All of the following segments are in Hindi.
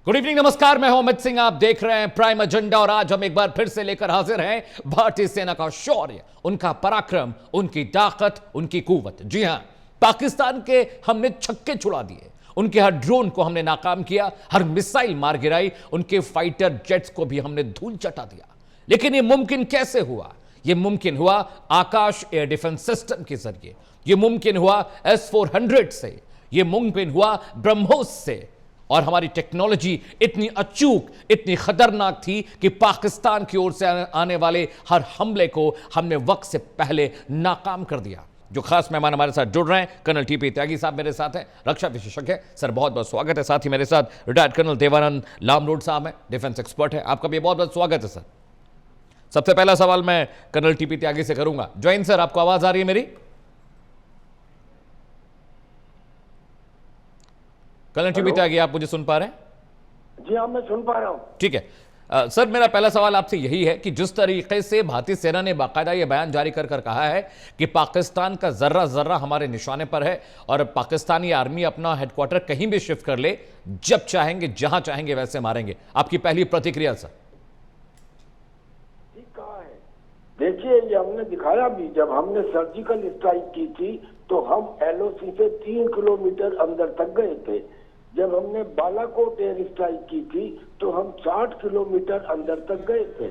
गुड इवनिंग, नमस्कार। मैं हूं अमित सिंह, आप देख रहे हैं प्राइम एजेंडा और आज हम एक बार फिर से लेकर हाजिर हैं भारतीय सेना का शौर्य, उनका पराक्रम, उनकी ताकत, उनकी कुव्वत। जी हां, पाकिस्तान के हमने छक्के छुड़ा दिए, उनके हर ड्रोन को हमने नाकाम किया, हर मिसाइल मार गिराई, उनके फाइटर जेट्स को भी हमने धूल चटा दिया। लेकिन यह मुमकिन कैसे हुआ? यह मुमकिन हुआ आकाश एयर डिफेंस सिस्टम के जरिए, यह मुमकिन हुआ S-400 से, यह मुमकिन हुआ ब्रह्मोस से। और हमारी टेक्नोलॉजी इतनी अचूक, इतनी खतरनाक थी कि पाकिस्तान की ओर से आने वाले हर हमले को हमने वक्त से पहले नाकाम कर दिया। जो खास मेहमान हमारे साथ जुड़ रहे हैं, कर्नल टीपी त्यागी साहब मेरे साथ हैं, रक्षा विशेषज्ञ। सर बहुत बहुत स्वागत है। साथ ही मेरे साथ रिटायर्ड कर्नल देवानंद लामरोड साहब हैं, डिफेंस एक्सपर्ट है। आपका भी बहुत बहुत स्वागत है सर। सबसे पहला सवाल मैं कर्नल टीपी त्यागी से करूंगा। जॉइन सर, आपको आवाज आ रही है मेरी? कर्नल टीपी त्यागी, आप मुझे सुन पा रहे हैं? जी हाँ, मैं सुन पा रहा हूं। ठीक है। सर, मेरा पहला सवाल आपसे यही है कि जिस तरीके से भारतीय सेना ने बाकायदा यह बयान जारी कर कहा है कि पाकिस्तान का जर्रा जर्रा हमारे निशाने पर है और पाकिस्तानी आर्मी अपना हेडक्वार्टर कहीं भी शिफ्ट कर ले, जब चाहेंगे जहां चाहेंगे वैसे मारेंगे, आपकी पहली प्रतिक्रिया सर? ठीक कहा है। देखिए, ये हमने दिखाया भी, जब हमने सर्जिकल स्ट्राइक की थी तो हम LOC से 3 किलोमीटर अंदर तक गए थे। जब हमने बालाकोट एयर स्ट्राइक की थी तो हम 60 किलोमीटर अंदर तक गए थे।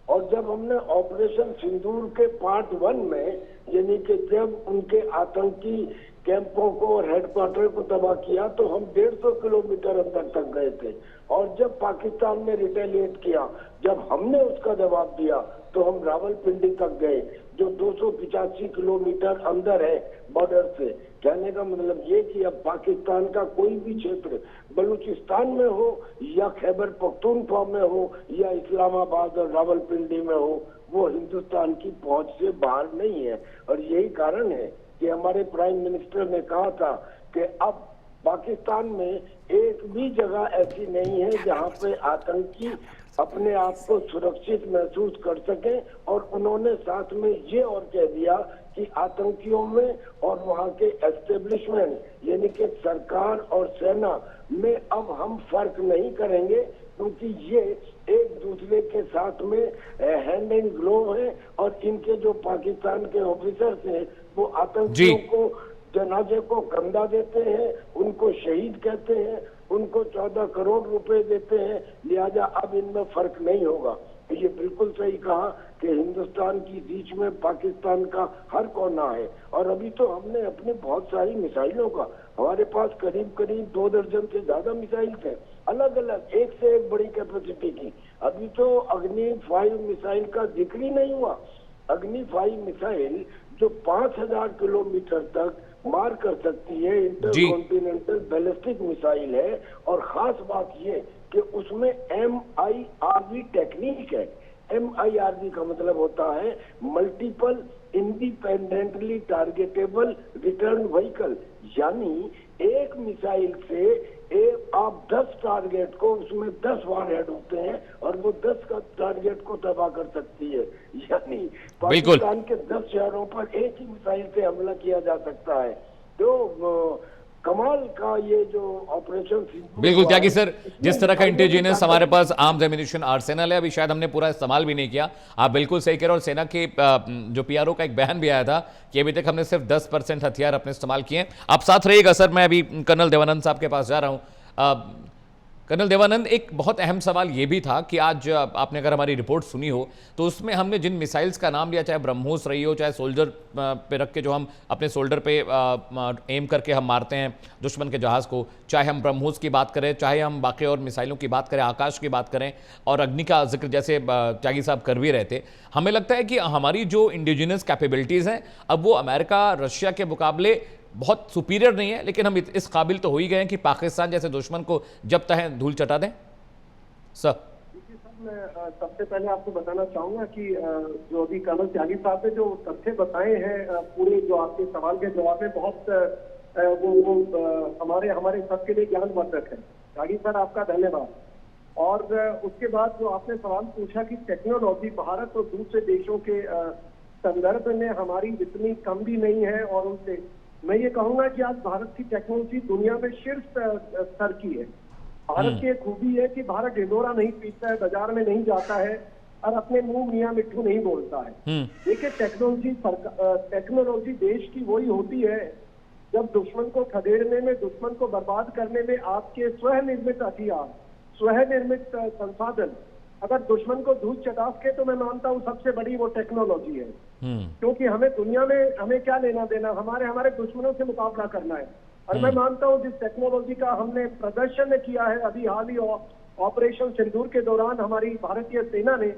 और जब हमने ऑपरेशन सिंदूर के पार्ट 1 में, यानी कि जब उनके आतंकी कैंपों को और हेडक्वार्टर को तबाह किया, तो हम 150 किलोमीटर अंदर तक गए थे। और जब पाकिस्तान ने रिटेलिएट किया, जब हमने उसका जवाब दिया, तो हम रावलपिंडी तक गए, जो 285 किलोमीटर अंदर है बॉर्डर से। कहने का मतलब ये कि अब पाकिस्तान का कोई भी क्षेत्र, बलूचिस्तान में हो या खैबर पख्तूनख्वा में हो या इस्लामाबाद और रावलपिंडी में हो, वो हिंदुस्तान की पहुंच से बाहर नहीं है। और यही कारण है कि हमारे प्राइम मिनिस्टर ने कहा था कि अब पाकिस्तान में एक भी जगह ऐसी नहीं है जहां पे आतंकी अपने आप को सुरक्षित महसूस कर सके। और उन्होंने साथ में ये और कह दिया कि आतंकियों में और वहां के एस्टेब्लिशमेंट, यानी कि सरकार और सेना में अब हम फर्क नहीं करेंगे, क्योंकि ये एक दूसरे के साथ में हैंड इन ग्लोव है। और इनके जो पाकिस्तान के ऑफिसर्स हैं, वो आतंकियों को जनाजे को कंधा देते हैं, उनको शहीद कहते हैं, उनको 14 करोड़ रुपए देते हैं। लिहाजा अब इनमें फर्क नहीं होगा। तो ये बिल्कुल सही कहा कि हिंदुस्तान की बीच में पाकिस्तान का हर कोना है। और अभी तो हमने अपनी बहुत सारी मिसाइलों का, हमारे पास करीब करीब 2 दर्जन से ज्यादा मिसाइल थे, अलग अलग, एक से एक बड़ी कैपेसिटी की। अभी तो अग्नि 5 मिसाइल का जिक्र ही नहीं हुआ। अग्नि 5 मिसाइल जो 5000 किलोमीटर तक मार कर सकती है, इंटरकॉन्टिनेंटल बैलिस्टिक मिसाइल है। और खास बात ये कि उसमें MIRV टेक्निक है। MIRV का मतलब होता है multiple independently targetable return vehicle, यानी एक मिसाइल से आप 10 टारगेट को, उसमें 10 वारहेड होते हैं और वो 10 का टारगेट को तबाह कर सकती है। यानी पाकिस्तान के 10 शहरों पर एक ही मिसाइल से हमला किया जा सकता है। तो कमाल का ये जो ऑपरेशन बिल्कुल त्यागी सर, जिस तरह का इंटेलिजेंस हमारे पास आर्म्स एम्युनिशन आर्सेनल है, अभी शायद हमने पूरा इस्तेमाल भी नहीं किया। आप बिल्कुल सही कह रहे हो। और सेना के जो PRO का एक बयान भी आया था कि अभी तक हमने सिर्फ 10% हथियार अपने इस्तेमाल किए। आप साथ रहिएगा सर, मैं अभी कर्नल देवानंद साहब के पास जा रहा हूँ। कर्नल देवानंद, एक बहुत अहम सवाल ये भी था कि आज आपने अगर हमारी रिपोर्ट सुनी हो तो उसमें हमने जिन मिसाइल्स का नाम लिया, चाहे ब्रह्मोस रही हो, चाहे सोल्जर पे रख के जो हम अपने शोल्डर पे एम करके हम मारते हैं दुश्मन के जहाज़ को, चाहे हम ब्रह्मोस की बात करें, चाहे हम बाकी और मिसाइलों की बात करें, आकाश की बात करें, और अग्नि का जिक्र जैसे त्यागी साहब कर भी रहे थे, हमें लगता है कि हमारी जो इंडिजिनस कैपेबिलिटीज़ हैं अब वो अमेरिका, रशिया के मुकाबले बहुत सुपीरियर नहीं है, लेकिन हम इस काबिल तो हो ही गए हैं कि पाकिस्तान जैसे दुश्मन को जब चाहें धूल चटा दें। सर, मैं सबसे पहले आपको बताना चाहूंगा कि जो अभी कर्नल त्यागी साहब ने जो तथ्य बताए हैं, पूरे जो आपके सवाल के जवाब में बहुत वो हमारे सबके लिए ज्ञानवर्धक है। त्यागी सर, आपका धन्यवाद। और उसके बाद जो आपने सवाल पूछा कि टेक्नोलॉजी भारत और दूसरे देशों के संदर्भ में हमारी इतनी कम भी नहीं है, और उनसे मैं ये कहूंगा कि आज भारत की टेक्नोलॉजी दुनिया में शीर्ष स्तर की है। भारत की एक खूबी है कि भारत ढिंडोरा नहीं पीटता है, बाजार में नहीं जाता है और अपने मुंह मियां मिट्ठू नहीं बोलता है। देखिए, टेक्नोलॉजी देश की वही होती है जब दुश्मन को खदेड़ने में, दुश्मन को बर्बाद करने में आपके स्वनिर्मित हथियार, स्वनिर्मित संसाधन अगर दुश्मन को धूल चटा के, तो मैं मानता हूँ सबसे बड़ी वो टेक्नोलॉजी है। क्योंकि हमें दुनिया में हमें क्या लेना देना, हमारे दुश्मनों से मुकाबला करना है। और मैं मानता हूँ जिस टेक्नोलॉजी का हमने प्रदर्शन किया है अभी हाल ही ऑपरेशन सिंदूर के दौरान, हमारी भारतीय सेना ने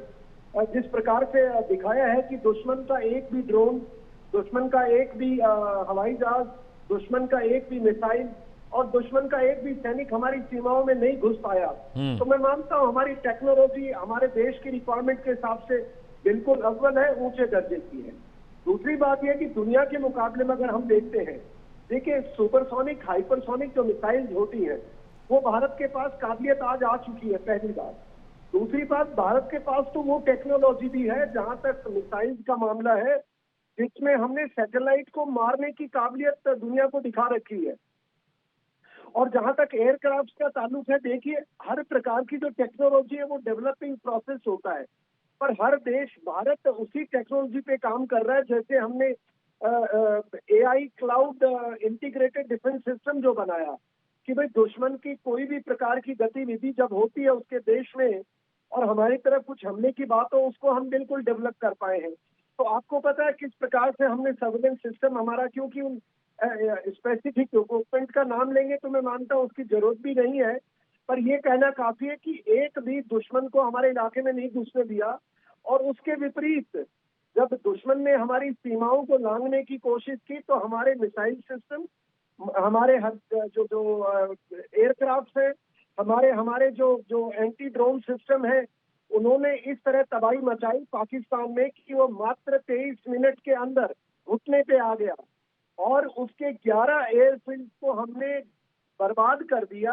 जिस प्रकार से दिखाया है कि दुश्मन का एक भी ड्रोन, दुश्मन का एक भी हवाई जहाज, दुश्मन का एक भी मिसाइल और दुश्मन का एक भी सैनिक हमारी सीमाओं में नहीं घुस पाया। तो मैं मानता हूँ हमारी टेक्नोलॉजी हमारे देश की रिक्वायरमेंट के हिसाब से बिल्कुल अव्वल है, ऊंचे दर्जे की है। दूसरी बात यह कि दुनिया के मुकाबले में अगर हम देखते हैं, देखिए सुपरसोनिक, हाइपरसोनिक जो मिसाइल्स होती हैं वो भारत के पास काबिलियत आज आ चुकी है, पहली बात। दूसरी बात, भारत के पास तो वो टेक्नोलॉजी भी है जहां तक मिसाइल्स का मामला है जिसमें हमने सैटेलाइट को मारने की काबिलियत दुनिया को दिखा रखी है। और जहां तक एयरक्राफ्ट का ताल्लुक है, देखिए हर प्रकार की जो टेक्नोलॉजी है वो डेवलपिंग प्रोसेस होता है, पर हर देश, भारत उसी टेक्नोलॉजी पे काम कर रहा है। जैसे हमने AI cloud integrated defence system जो बनाया कि भाई दुश्मन की कोई भी प्रकार की गतिविधि जब होती है उसके देश में और हमारी तरफ कुछ हमले की बात हो, उसको हम बिल्कुल डेवलप कर पाए हैं। तो आपको पता है किस प्रकार से हमने सर्वेलेंस सिस्टम हमारा, क्योंकि उन स्पेसिफिक इक्विपमेंट का नाम लेंगे तो मैं मानता हूँ उसकी जरूरत भी नहीं है, पर यह कहना काफी है कि एक भी दुश्मन को हमारे इलाके में नहीं घुसने दिया। और उसके विपरीत जब दुश्मन ने हमारी सीमाओं को लांघने की कोशिश की तो हमारे मिसाइल सिस्टम, हमारे जो एयरक्राफ्ट है, हमारे जो एंटी ड्रोन सिस्टम है, उन्होंने इस तरह तबाही मचाई पाकिस्तान में कि वो मात्र 23 मिनट के अंदर घुटने पे आ गया और उसके 11 एयरफील्ड को हमने बर्बाद कर दिया।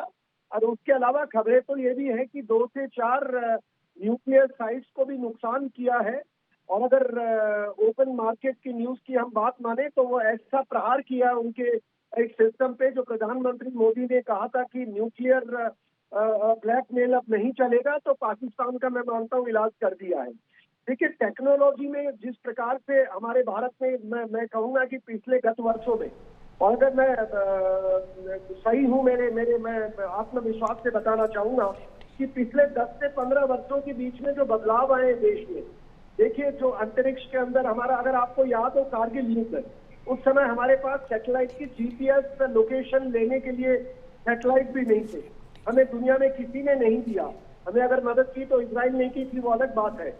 और उसके अलावा खबरें तो ये भी है कि 2 से 4 न्यूक्लियर साइट्स को भी नुकसान किया है। और अगर ओपन मार्केट की न्यूज की हम बात माने तो वो ऐसा प्रहार किया उनके एक सिस्टम पे जो प्रधानमंत्री मोदी ने कहा था कि न्यूक्लियर ब्लैकमेल अब नहीं चलेगा, तो पाकिस्तान का मैं मानता हूँ इलाज कर दिया है। देखिए, टेक्नोलॉजी में जिस प्रकार से हमारे भारत में मैं कहूंगा कि पिछले गत वर्षों में, और अगर मैं सही हूँ मैं आत्मविश्वास से बताना चाहूंगा कि पिछले 10 से 15 वर्षों के बीच में जो बदलाव आए देश में, देखिए जो अंतरिक्ष के अंदर हमारा, अगर आपको याद हो कारगिल युद्ध, उस समय हमारे पास सैटेलाइट की GPS लोकेशन लेने के लिए सैटेलाइट भी नहीं थे, हमें दुनिया में किसी ने नहीं दिया। हमें अगर मदद की तो इजराइल ने की थी, वो अलग बात है।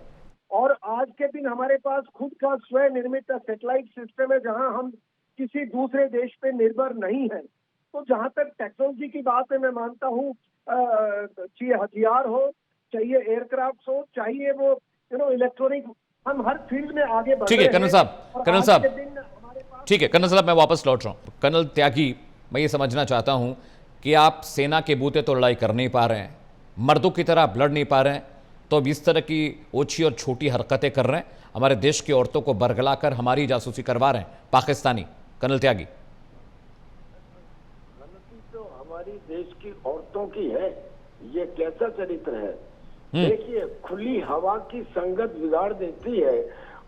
और आज के दिन हमारे पास खुद का स्वनिर्मित सैटेलाइट सिस्टम है जहां हम किसी दूसरे देश पे निर्भर नहीं है। तो जहां तक टेक्नोलॉजी की बात है, मैं मानता हूँ चाहिए हथियार हो, चाहिए एयरक्राफ्ट हो, चाहिए वो इलेक्ट्रॉनिक, हम हर फील्ड में आगे बढ़ रहे हैं। ठीक है कर्नल साहब, ठीक है कर्नल साहब, मैं वापस लौट रहा हूं। कर्नल त्यागी, मैं ये समझना चाहता हूं कि आप सेना के बूते तो लड़ाई कर नहीं पा रहे हैं, मर्दों की तरह आप लड़ नहीं पा रहे हैं, तो अब इस तरह की ओछी और छोटी हरकतें कर रहे हैं, हमारे देश की औरतों को बरगलाकर हमारी जासूसी करवा रहे हैं पाकिस्तानी। कर्नल त्यागी, गलती तो हमारी देश की औरतों की है, ये कैसा चरित्र है। देखिए, खुली हवा की संगत बिगाड़ देती है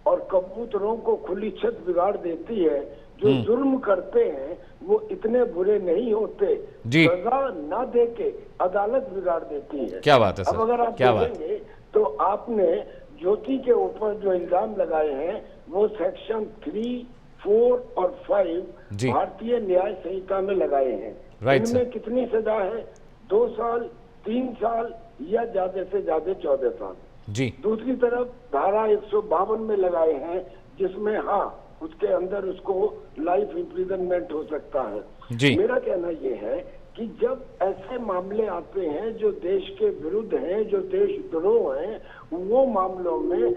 और कबूतरों को खुली छत बिगाड़ देती है। जो जुर्म करते हैं वो इतने बुरे नहीं होते, सजा ना दे के अदालत बिगाड़ देती है। क्या बात है सर, अब अगर आप देखेंगे तो आपने ज्योति के ऊपर जो इल्जाम लगाए हैं वो सेक्शन 3, 4 और 5 भारतीय न्याय संहिता में लगाए हैं। इनमें कितनी सजा है? 2 साल, 3 साल या ज्यादा से ज्यादा 14 साल जी। दूसरी तरफ धारा 152 में लगाए हैं जिसमें उसके अंदर उसको लाइफ इम्प्रिजनमेंट हो सकता है जी। मेरा कहना यह है कि जब ऐसे मामले आते हैं जो देश के विरुद्ध हैं, जो देशद्रोह हैं, वो मामलों में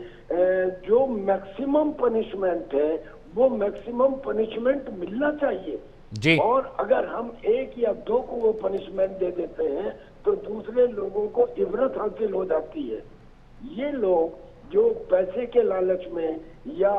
जो मैक्सिमम पनिशमेंट है वो मैक्सिमम पनिशमेंट मिलना चाहिए जी। और अगर हम 1 या 2 को वो पनिशमेंट दे देते हैं तो दूसरे लोगों को इबरत हासिल हो जाती है। ये लोग जो पैसे के लालच में या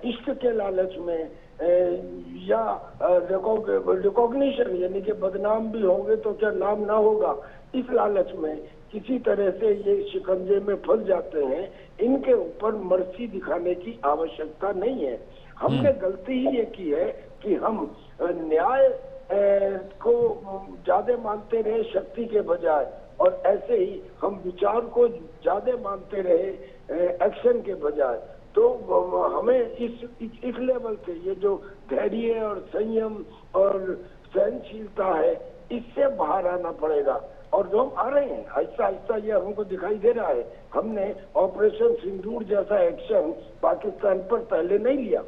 इश्क के लालच में या रिकॉग्निशन यानी कि बदनाम भी होंगे तो क्या नाम ना होगा, इस लालच में किसी तरह से ये शिकंजे में फंस जाते हैं। इनके ऊपर मर्सी दिखाने की आवश्यकता नहीं है। हमने गलती ही ये की है कि हम न्याय को ज्यादा मानते रहे शक्ति के बजाय, और ऐसे ही हम विचार को ज्यादा मानते रहे एक्शन के बजाय। तो हमें इस लेवल से ये जो धैर्य और संयम और सहनशीलता है, इससे बाहर आना पड़ेगा। और जो हम आ रहे हैं आहिस्ता आहिस्ता, ये हमको दिखाई दे रहा है। हमने ऑपरेशन सिंदूर जैसा एक्शन पाकिस्तान पर पहले नहीं लिया,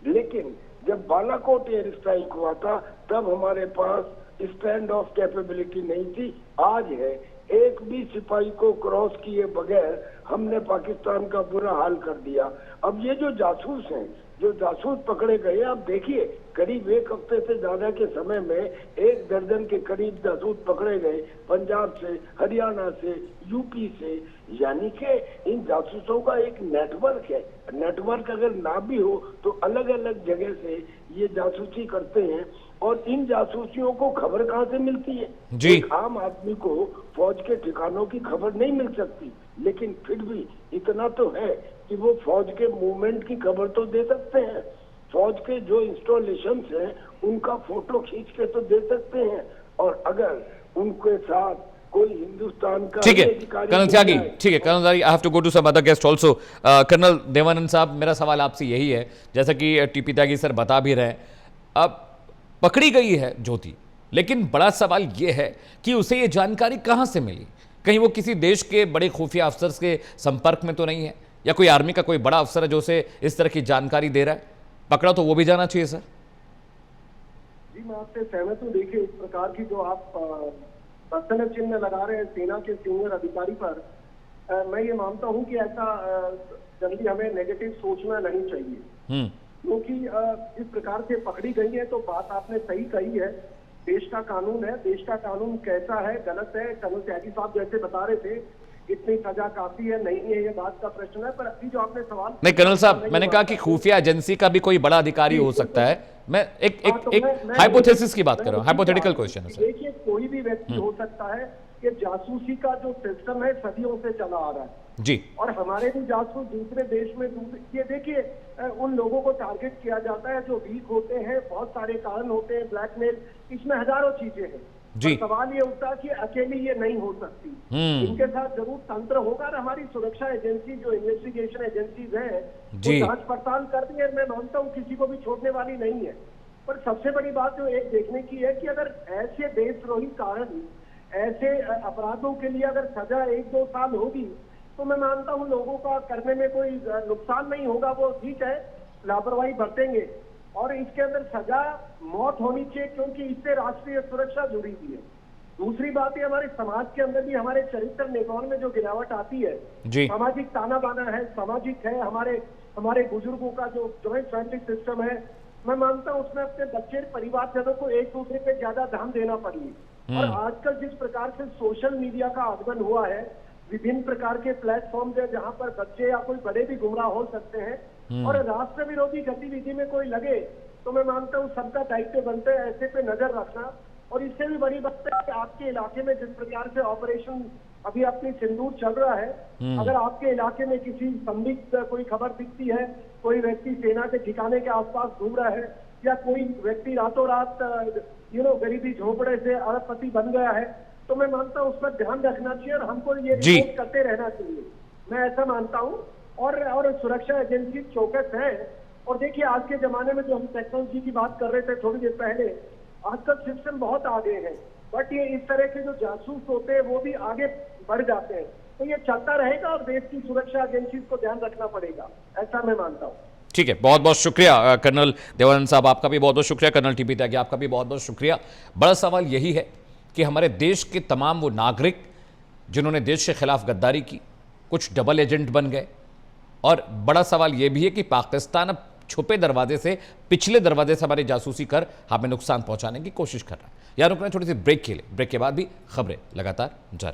लेकिन जब बालाकोट एयर स्ट्राइक हुआ था तब हमारे पास स्टैंड ऑफ कैपेबिलिटी नहीं थी। आज है, एक भी सिपाही को क्रॉस किए बगैर हमने पाकिस्तान का बुरा हाल कर दिया। अब ये जो जासूस हैं, जो जासूस पकड़े गए, आप देखिए करीब एक हफ्ते से ज्यादा के समय में 1 दर्जन के करीब जासूस पकड़े गए, पंजाब से, हरियाणा से, यूपी से। यानी कि इन जासूसों का एक नेटवर्क है। नेटवर्क अगर ना भी हो तो अलग अलग जगह से ये जासूसी करते हैं। और इन जासूसियों को खबर कहाँ से मिलती है? जी। एक आम आदमी को फौज के ठिकानों की खबर नहीं मिल सकती, लेकिन फिर भी इतना तो है कि वो फौज के मूवमेंट की खबर तो दे सकते हैं। फौज के जो इंस्टॉलेशन हैं उनका फोटो खींच के तो दे सकते हैं। और अगर उनके साथ कोई हिंदुस्तान का ठीक है कर्नल त्यागी, ठीक है colonel Tyagi, I have to go to some other guest also. Colonel Devanand sahab, मेरा सवाल आपसे यही है, जैसा कि टीपी त्यागी सर बता भी रहे हैं, अब पकड़ी गई है ज्योति, लेकिन बड़ा सवाल यह है कि उसे ये जानकारी कहां से मिली? कहीं वो किसी देश के बड़े खुफिया अफसर के संपर्क में तो नहीं है, या कोई आर्मी का कोई बड़ा अफसर है जो उसे इस तरह की जानकारी दे रहा है? पकड़ा तो वो भी जाना चाहिए सर। जी, मैं आपसे सहमत हूँ। देखिए, इस प्रकार की जो आप प्रश्न चिन्ह लगा रहे हैं सेना के सीनियर अधिकारी पर, मैं ये मानता हूँ कि ऐसा जल्दी हमें नेगेटिव सोचना नहीं चाहिए, क्योंकि इस प्रकार से पकड़ी गई है तो बात आपने सही कही है। देश का कानून है, देश का कानून कैसा है, गलत है, कर्नल त्यागी साहब जैसे बता रहे थे, इतनी सजा काफी है नहीं है, ये बात का प्रश्न है। पर अभी जो आपने सवाल नहीं कर्नल साहब, मैंने कहा कि खुफिया एजेंसी का भी कोई बड़ा अधिकारी हो सकता है। मैं एक हाइपोथेसिस की बात कर रहा हूं, हाइपोथेटिकल क्वेश्चन है सर। देखिए, कोई भी व्यक्ति हो सकता है कि जासूसी का जो सिस्टम है सदियों से चला आ रहा है जी, और हमारे भी जासूस दूसरे देश में ये देखिए उन लोगों को टारगेट किया जाता है जो वीक होते हैं। बहुत सारे कारण होते हैं, ब्लैकमेल, इसमें हजारों चीजें हैं जी। सवाल ये उठता है कि अकेली ये नहीं हो सकती, इनके साथ जरूर तंत्र होगा। और हमारी सुरक्षा एजेंसी जो इन्वेस्टिगेशन एजेंसीज है वो जांच पड़ताल कर रही है। मैं मानता हूँ किसी को भी छोड़ने वाली नहीं है। पर सबसे बड़ी बात जो एक देखने की है कि अगर ऐसे देशद्रोही कारण, ऐसे अपराधों के लिए अगर सजा 1-2 साल होगी तो मैं मानता हूँ लोगों का करने में कोई नुकसान नहीं होगा। वो ठीक है, लापरवाही बरतेंगे और इसके अंदर सजा मौत होनी चाहिए, क्योंकि इससे राष्ट्रीय सुरक्षा जुड़ी हुई है। दूसरी बात है, हमारे समाज के अंदर भी हमारे चरित्र निर्माण में जो गिरावट आती है, सामाजिक ताना बाना है, सामाजिक है, हमारे बुजुर्गों का जो जॉइंट फैमिली सिस्टम है, मैं मानता हूँ उसमें अपने बच्चे परिवारजनों को एक दूसरे पे ज्यादा ध्यान देना पड़ेगा। और आजकल जिस प्रकार से सोशल मीडिया का आगमन हुआ है, विभिन्न प्रकार के प्लेटफॉर्म है जहां पर बच्चे या कोई बड़े भी गुमराह हो सकते हैं, और राष्ट्र विरोधी गतिविधि में कोई लगे तो मैं मानता हूँ सबका दायित्व बनता है ऐसे पे नजर रखना। और इससे भी बड़ी बात है कि आपके इलाके में जिस प्रकार से ऑपरेशन अभी अपनी सिंदूर चल रहा है, अगर आपके इलाके में किसी संदिग्ध कोई खबर दिखती है, कोई व्यक्ति सेना के ठिकाने के आसपास घूम रहा है, या कोई व्यक्ति रातों रात गरीबी झोपड़े से अरबपति बन गया है, तो मैं मानता हूँ उस पर ध्यान रखना चाहिए और हमको ये रिपोर्ट करते रहना चाहिए। मैं ऐसा मानता हूँ। और सुरक्षा एजेंसी चौकस है। और देखिए, आज के जमाने में जो हम टेक्नोलॉजी की बात कर रहे थे थोड़ी देर पहले, आजकल सिस्टम बहुत आगे है, बट ये इस तरह के जो जासूस होते हैं वो भी आगे बढ़ जाते हैं। तो ये चलता रहेगा और देश की सुरक्षा एजेंसी को ध्यान रखना पड़ेगा, ऐसा मैं मानता हूँ। ठीक है, बहुत बहुत शुक्रिया कर्नल देवानंद साहब, आपका भी बहुत बहुत शुक्रिया। कर्नल टीपी त्यागी, आपका भी बहुत बहुत शुक्रिया। बड़ा सवाल यही है कि हमारे देश के तमाम वो नागरिक जिन्होंने देश के खिलाफ गद्दारी की, कुछ डबल एजेंट बन गए। और बड़ा सवाल यह भी है कि पाकिस्तान अब छुपे दरवाजे से, पिछले दरवाजे से हमारी जासूसी कर हमें नुकसान पहुंचाने की कोशिश कर रहा है। यार रुकना थोड़ी सी ब्रेक के लिए, ब्रेक के बाद भी खबरें लगातार जारी।